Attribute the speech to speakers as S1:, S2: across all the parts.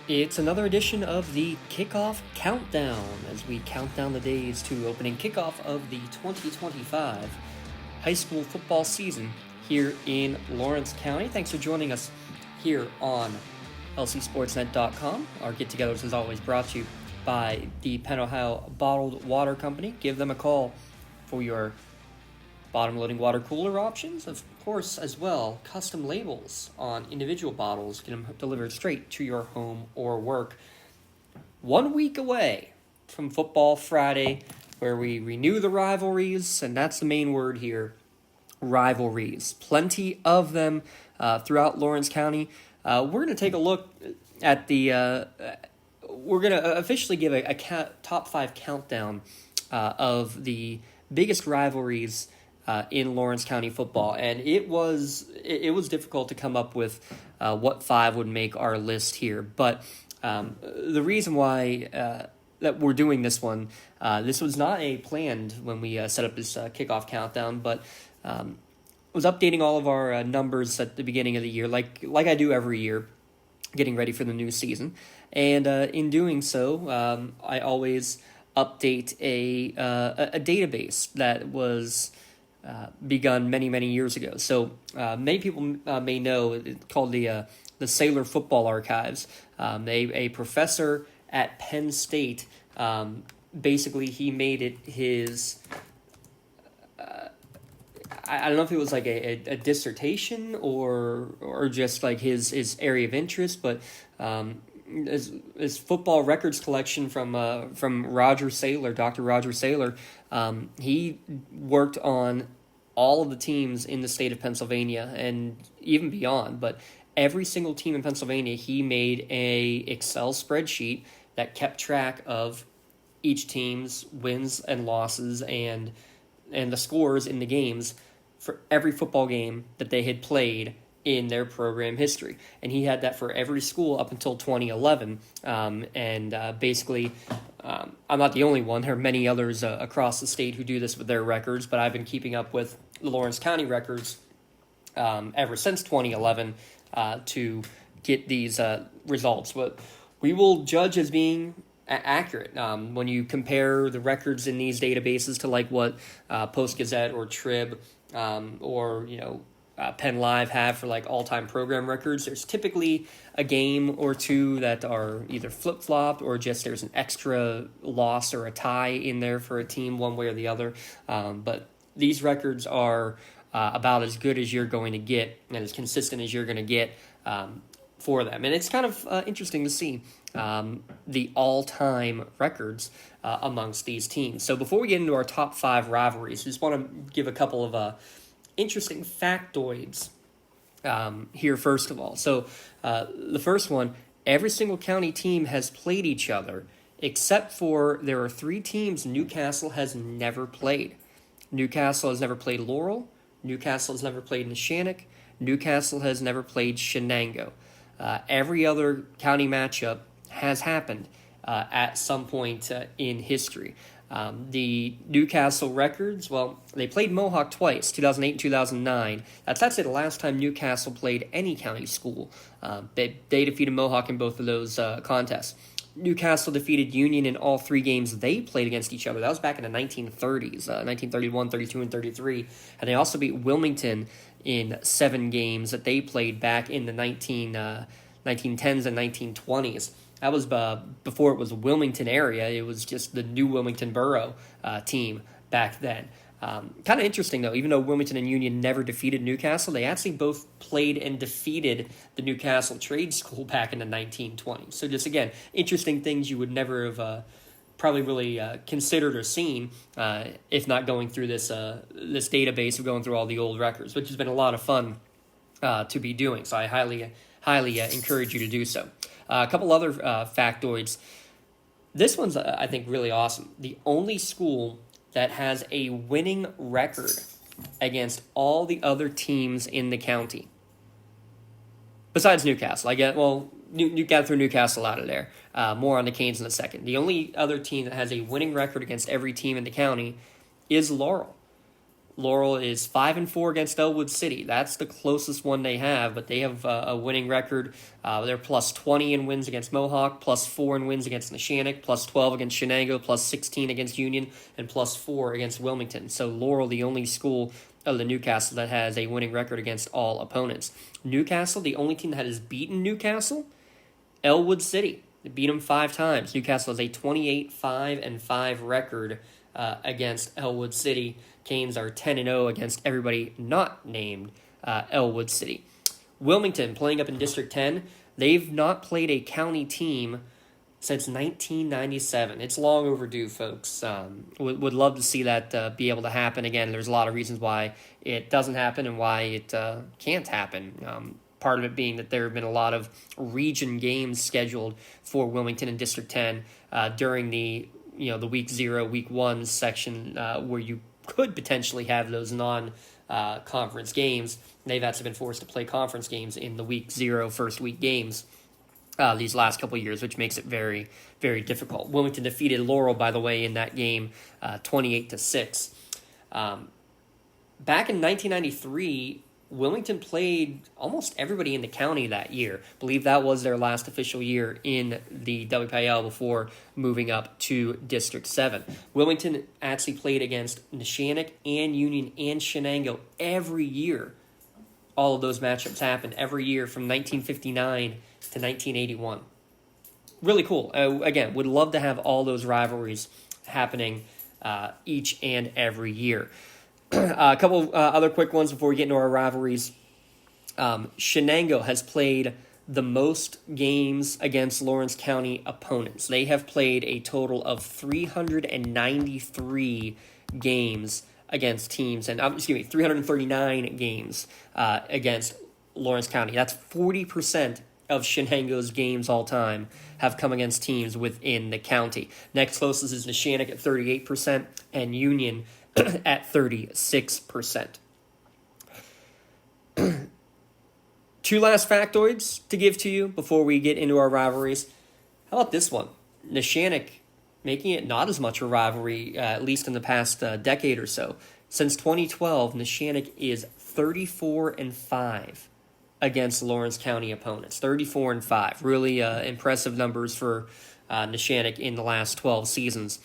S1: It's another edition of the Kickoff Countdown as we count down the days to opening kickoff of the 2025 high school football season here in Lawrence County. Thanks for joining us here on lcsportsnet.com. Our get-togethers, as always, brought to you by the Penn Ohio Bottled Water Company. Give them a call for your bottom-loading water cooler options. Of course, as well, custom labels on individual bottles get them delivered straight to your home or work. 1 week away from Football Friday, where we renew the rivalries, and that's the main word here, rivalries. Plenty of them throughout Lawrence County. We're going to take a look at the... we're going to officially give a top 5 countdown of the biggest rivalries in Lawrence County football, and it was difficult to come up with what 5 would make our list here. But the reason why that we're doing this one, this was not a planned when we set up this kickoff countdown, but was updating all of our numbers at the beginning of the year, like I do every year, getting ready for the new season. And in doing so, I always update a database that was begun many years ago. So many people may know it's called the Sailor Football Archives. A professor at Penn State, basically he made it his, I don't know if it was like a dissertation or just like his area of interest, but his football records collection from Roger Sailor, Dr. Roger Sailor. He worked on all of the teams in the state of Pennsylvania and even beyond, but every single team in Pennsylvania, he made a Excel spreadsheet that kept track of each team's wins and losses and the scores in the games for every football game that they had played in their program history. And he had that for every school up until 2011. Basically, I'm not the only one. There are many others across the state who do this with their records, but I've been keeping up with the Lawrence County records ever since 2011 to get these results. But we will judge as being accurate when you compare the records in these databases to like what Post-Gazette or Trib or Penn Live have for like all-time program records. There's typically a game or two that are either flip-flopped or just there's an extra loss or a tie in there for a team one way or the other. But these records are about as good as you're going to get and as consistent as you're going to get for them. And it's kind of interesting to see the all-time records amongst these teams. So before we get into our top 5 rivalries, I just want to give a couple of interesting factoids here first of all. So the first one, every single county team has played each other except for there are 3 teams Newcastle has never played. Newcastle has never played Laurel, Newcastle has never played Neshannock, Newcastle has never played Shenango. Every other county matchup has happened at some point in history. The Newcastle records, well, they played Mohawk twice, 2008 and 2009. That's actually the last time Newcastle played any county school. They defeated Mohawk in both of those contests. Newcastle defeated Union in all 3 games they played against each other. That was back in the 1930s, 1931, 32, and 33. And they also beat Wilmington in 7 games that they played back in the 1910s and 1920s. That was before it was Wilmington area. It was just the new Wilmington Borough team back then. Kind of interesting, though. Even though Wilmington and Union never defeated Newcastle, they actually both played and defeated the Newcastle Trade School back in the 1920s. So just, again, interesting things you would never have probably really considered or seen if not going through this database of going through all the old records, which has been a lot of fun to be doing. So I highly encourage you to do so. A couple other factoids. This one's, I think, really awesome. The only school that has a winning record against all the other teams in the county, besides Newcastle. You got to throw Newcastle out of there. More on the Canes in a second. The only other team that has a winning record against every team in the county is Laurel. Laurel is 5-4 against Elwood City. That's the closest one they have, but they have a winning record. They're plus 20 in wins against Mohawk, plus 4 in wins against Neshannock, plus 12 against Shenango, plus 16 against Union, and plus 4 against Wilmington. So Laurel, the only school of the Newcastle that has a winning record against all opponents. Newcastle, the only team that has beaten Newcastle, Elwood City. They beat them 5 times. Newcastle has a 28-5-5 record against Elwood City. Canes are 10-0 against everybody not named Elwood City. Wilmington, playing up in District 10, they've not played a county team since 1997. It's long overdue, folks. Would love to see that be able to happen again. There's a lot of reasons why it doesn't happen and why it can't happen. Part of it being that there have been a lot of region games scheduled for Wilmington and District 10 during the week 0, week 1 section where you could potentially have those non-conference games. They've actually been forced to play conference games in the week 0 first week games these last couple of years, which makes it very, very difficult. Wilmington defeated Laurel, by the way, in that game 28-6. Back in 1993, Wilmington played almost everybody in the county that year. I believe that was their last official year in the WPIL before moving up to District 7. Wilmington actually played against Neshannock and Union and Shenango every year. All of those matchups happened every year from 1959 to 1981. Really cool. Again, would love to have all those rivalries happening each and every year. A couple other quick ones before we get into our rivalries. Shenango has played the most games against Lawrence County opponents. They have played a total of 393 games against teams, and 339 games against Lawrence County. That's 40% of Shenango's games all time have come against teams within the county. Next closest is Neshannock at 38% and Union at 36%. Two last factoids to give to you before we get into our rivalries. How about this one? Neshannock making it not as much a rivalry, at least in the past decade or so. Since 2012, Neshannock is 34-5 against Lawrence County opponents. 34-5. Really impressive numbers for Neshannock in the last 12 seasons.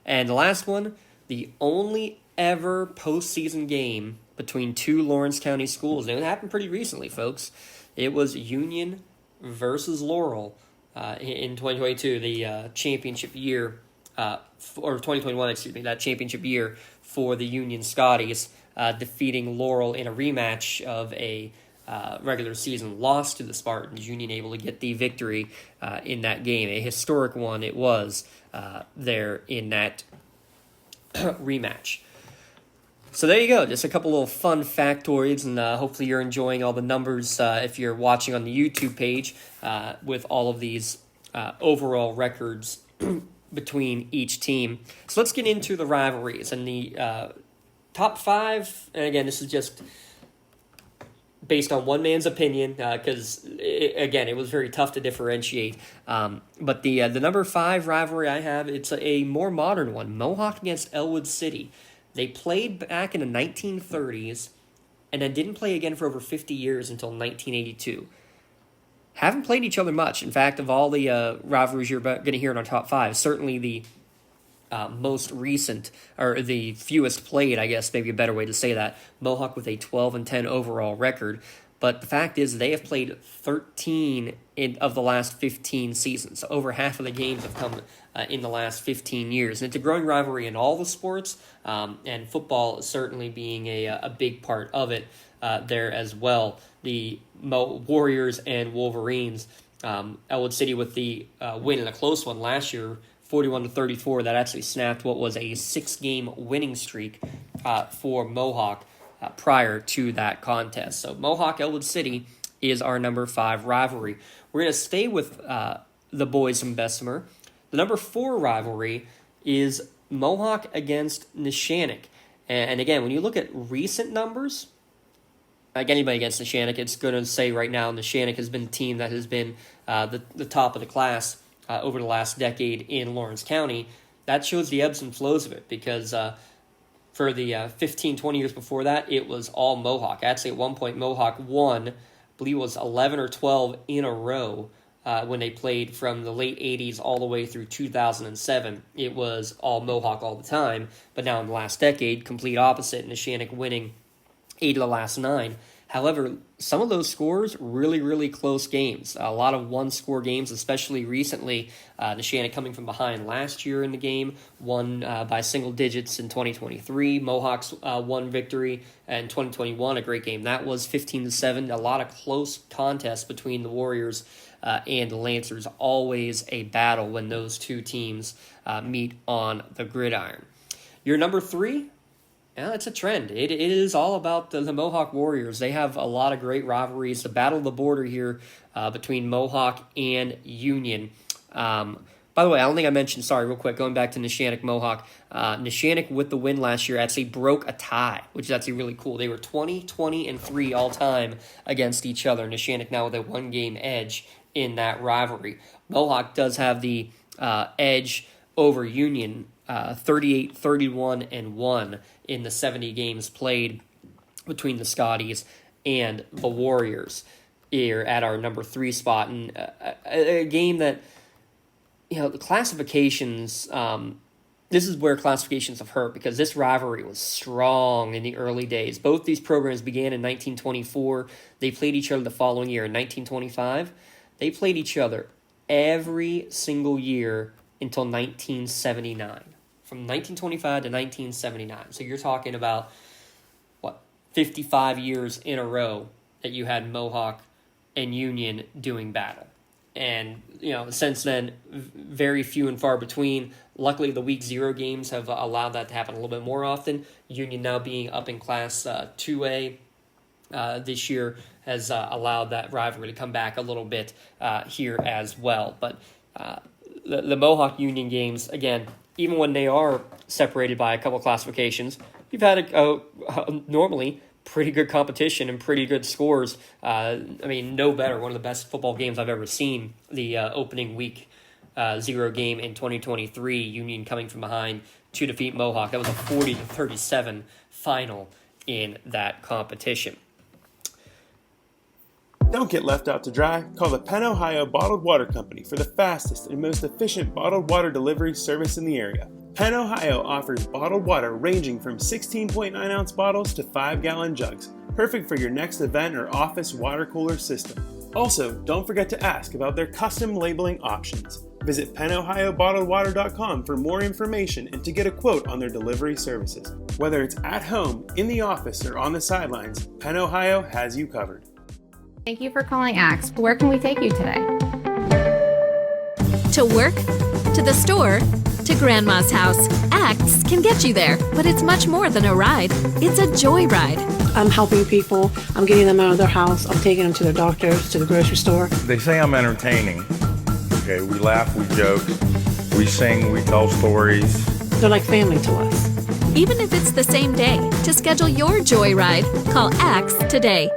S1: And the last one, the only ever postseason game between two Lawrence County schools. And it happened pretty recently, folks. It was Union versus Laurel in 2022, the championship year, or 2021, that championship year for the Union Scotties, defeating Laurel in a rematch of a regular season loss to the Spartans. Union able to get the victory in that game. A historic one it was there in that rematch. So there you go, just a couple little fun factoids, and hopefully you're enjoying all the numbers if you're watching on the YouTube page with all of these overall records between each team. So let's get into the rivalries and the top 5, and again, this is just based on one man's opinion, because, it was very tough to differentiate. But the number 5 rivalry I have, it's a more modern one, Mohawk against Elwood City. They played back in the 1930s, and then didn't play again for over 50 years until 1982. Haven't played each other much. In fact, of all the rivalries you're going to hear in our top 5, certainly the most recent, or the fewest played, I guess, maybe a better way to say that. Mohawk with a 12-10 overall record. But the fact is, they have played 13 of the last 15 seasons. So over half of the games have come in the last 15 years. And it's a growing rivalry in all the sports, and football certainly being a big part of it there as well. The Warriors and Wolverines, Elwood City with the win in a close one last year, 41-34, that actually snapped what was a 6-game winning streak for Mohawk prior to that contest. So Mohawk-Elwood City is our number 5 rivalry. We're going to stay with the boys from Bessemer. The number 4 rivalry is Mohawk against Neshannock. And again, when you look at recent numbers, like anybody against Neshannock, it's going to say right now Neshannock has been a team that has been the top of the class over the last decade in Lawrence County. That shows the ebbs and flows of it, because For the 15, 20 years before that, it was all Mohawk. Actually, at one point, Mohawk won, I believe it was 11 or 12 in a row when they played from the late 80s all the way through 2007. It was all Mohawk all the time, but now in the last decade, complete opposite, Neshannock winning 8 of the last 9. However, some of those scores, really, really close games. A lot of one-score games, especially recently. Neshannock coming from behind last year in the game, won by single digits in 2023. Mohawks won victory in 2021, a great game. That was 15-7. A lot of close contests between the Warriors and the Lancers. Always a battle when those two teams meet on the gridiron. Your number 3? Yeah, it's a trend. It is all about the Mohawk Warriors. They have a lot of great rivalries. The battle of the border here between Mohawk and Union. By the way, I don't think I mentioned, real quick, going back to Neshannock Mohawk. Neshannock, with the win last year, actually broke a tie, which is actually really cool. They were 20-3 all time against each other. Neshannock now with a 1-game edge in that rivalry. Mohawk does have the edge over Union, 38-31-1 in the 70 games played between the Scotties and the Warriors here at our number 3 spot. And a game that, the classifications, this is where classifications have hurt, because this rivalry was strong in the early days. Both these programs began in 1924. They played each other the following year in 1925. They played each other every single year until 1979. From 1925 to 1979. So you're talking about, 55 years in a row that you had Mohawk and Union doing battle. And, since then, very few and far between. Luckily, the Week 0 games have allowed that to happen a little bit more often. Union now being up in Class 2A this year has allowed that rivalry to come back a little bit here as well. But the Mohawk Union games, again, even when they are separated by a couple classifications, you've had normally pretty good competition and pretty good scores. No better. One of the best football games I've ever seen. The opening Week 0 game in 2023, Union coming from behind to defeat Mohawk. That was a 40-37 final in that competition.
S2: Don't get left out to dry. Call the Penn Ohio Bottled Water Company for the fastest and most efficient bottled water delivery service in the area. Penn Ohio offers bottled water ranging from 16.9-ounce bottles to 5-gallon jugs, perfect for your next event or office water cooler system. Also, don't forget to ask about their custom labeling options. Visit PennOhioBottledWater.com for more information and to get a quote on their delivery services. Whether it's at home, in the office, or on the sidelines, Penn Ohio has you covered.
S3: Thank you for calling Axe. Where can we take you today?
S4: To work, to the store, to Grandma's house. Axe can get you there, but it's much more than a ride. It's a joyride.
S5: I'm helping people. I'm getting them out of their house. I'm taking them to their doctors, to the grocery store.
S6: They say I'm entertaining. Okay, we laugh, we joke, we sing, we tell stories.
S5: They're like family to us.
S4: Even if it's the same day, to schedule your joyride, call Axe today.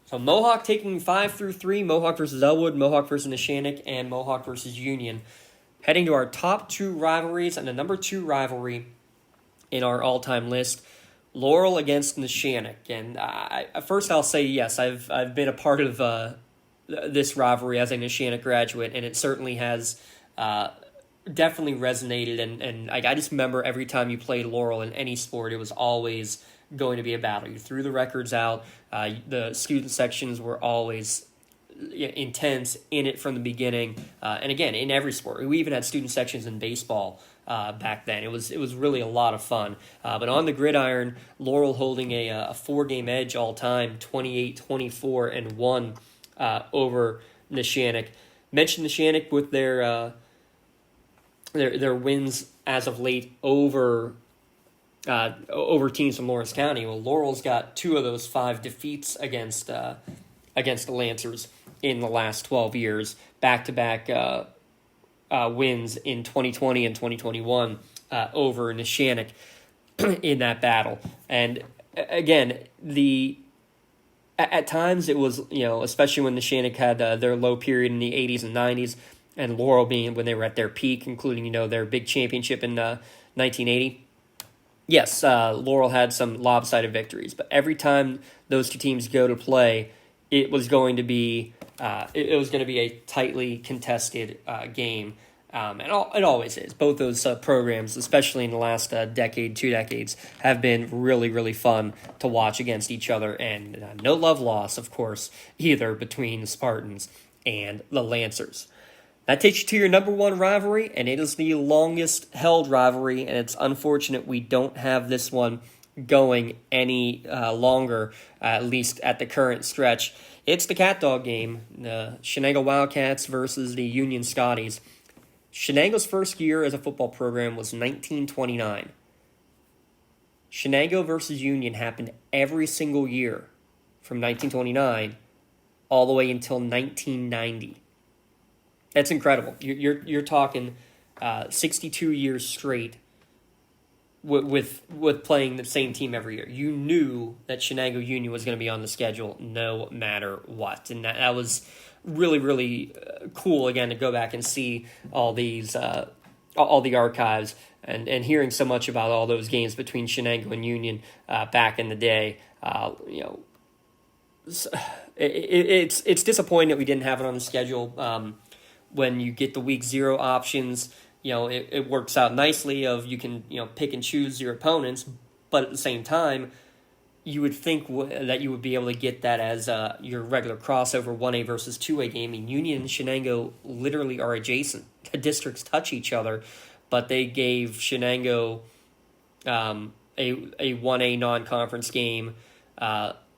S1: So Mohawk taking 5 through 3, Mohawk versus Elwood, Mohawk versus Neshannock, and Mohawk versus Union. Heading to our top 2 rivalries, and the number 2 rivalry in our all-time list, Laurel against Neshannock. And first I'll say yes, I've been a part of this rivalry as a Neshannock graduate, and it certainly has definitely resonated. And I just remember every time you played Laurel in any sport, it was always going to be a battle. You threw the records out. The student sections were always intense, in it from the beginning. And again, in every sport. We even had student sections in baseball back then. It was really a lot of fun. But on the gridiron, Laurel holding a 4-game edge all time, 28-24-1 over Neshannock. Mentioned Neshannock with their wins as of late over teams from Lawrence County. Well, Laurel's got 2 of those 5 defeats against the Lancers in the last 12 years, back-to-back wins in 2020 and 2021 over Neshannock in that battle. And again, at times it was, especially when Neshannock had their low period in the 80s and 90s, and Laurel being when they were at their peak, including, their big championship in 1980. Yes, Laurel had some lopsided victories, but every time those two teams go to play, it was going to be it was going to be a tightly contested game, it always is. Both those programs, especially in the last decade, 2 decades, have been really, really fun to watch against each other, and no love loss, of course, either between the Spartans and the Lancers. That takes you to your number one rivalry, and it is the longest held rivalry, and it's unfortunate we don't have this one going any longer, at least at the current stretch. It's the Cat Dog game, the Shenango Wildcats versus the Union Scotties. Shenango's first year as a football program was 1929. Shenango versus Union happened every single year from 1929 all the way until 1990. That's incredible. You're talking 62 years straight with playing the same team every year. You knew that Shenango Union was going to be on the schedule no matter what, and that was really, really cool again to go back and see all these all the archives and hearing so much about all those games between Shenango and Union back in the day. It's disappointing that we didn't have it on the schedule. When you get the week 0 options, it works out nicely of you can, pick and choose your opponents, but at the same time, you would think that you would be able to get that as your regular crossover 1A versus 2A game. I mean, Union and Shenango literally are adjacent. The districts touch each other, but they gave Shenango a 1A non-conference game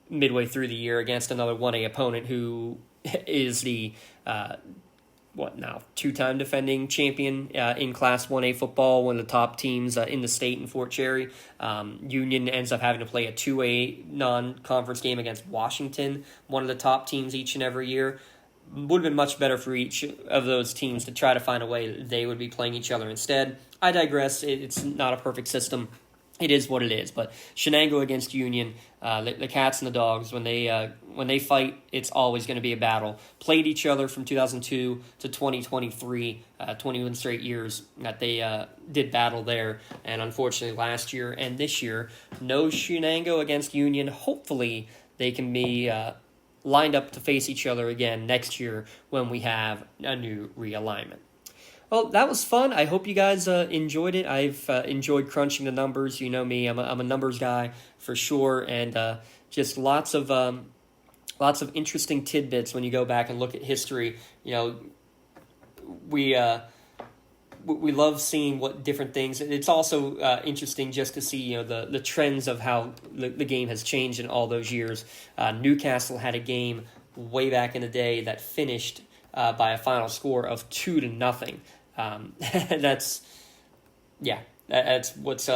S1: midway through the year against another 1A opponent who is the 2-time defending champion in Class 1A football, one of the top teams in the state in Fort Cherry. Union ends up having to play a 2A non-conference game against Washington, one of the top teams each and every year. Would have been much better for each of those teams to try to find a way that they would be playing each other instead. I digress. It's not a perfect system. It is what it is, but Shenango against Union, the Cats and the Dogs, when they fight, it's always going to be a battle. Played each other from 2002 to 2023, 21 straight years that they did battle there, and unfortunately last year and this year, no Shenango against Union. Hopefully they can be lined up to face each other again next year when we have a new realignment. Well, that was fun. I hope you guys enjoyed it. I've enjoyed crunching the numbers. You know me; I'm a numbers guy for sure, and just lots of interesting tidbits when you go back and look at history. We love seeing what different things. It's also interesting just to see the trends of how the game has changed in all those years. Newcastle had a game way back in the day that finished by a final score of 2-0. That's what's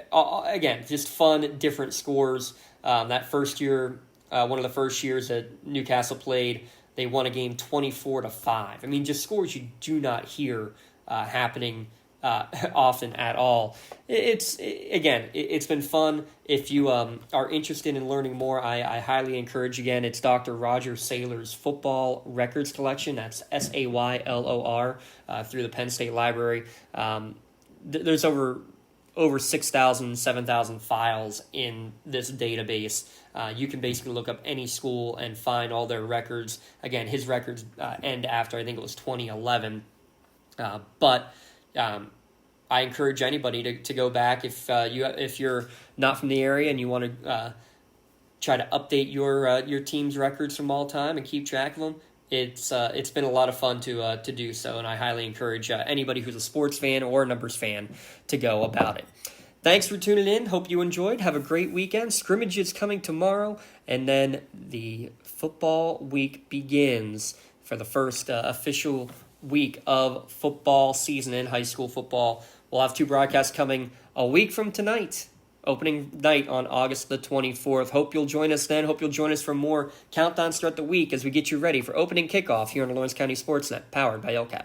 S1: again, just fun, different scores. That first year, one of the first years that Newcastle played, they won a game 24-5. I mean, just scores you do not hear happening often at all. It's been fun. If you are interested in learning more, I highly encourage, again, it's Dr. Roger Saylor's Football Records Collection. That's Saylor through the Penn State Library. There's over 6,000, 7,000 files in this database. You can basically look up any school and find all their records. Again, his records end after, I think it was 2011. I encourage anybody to go back if you're not from the area and you want to try to update your team's records from all time and keep track of them. It's been a lot of fun to do so, and I highly encourage anybody who's a sports fan or a numbers fan to go about it. Thanks for tuning in. Hope you enjoyed. Have a great weekend. Scrimmage is coming tomorrow, and then the football week begins for the first official week of football season in high school football. We'll have 2 broadcasts coming a week from tonight, opening night on August the 24th. Hope you'll join us then. Hope you'll join us for more countdowns throughout the week as we get you ready for opening kickoff here on the Lawrence County Sportsnet, powered by LCAP.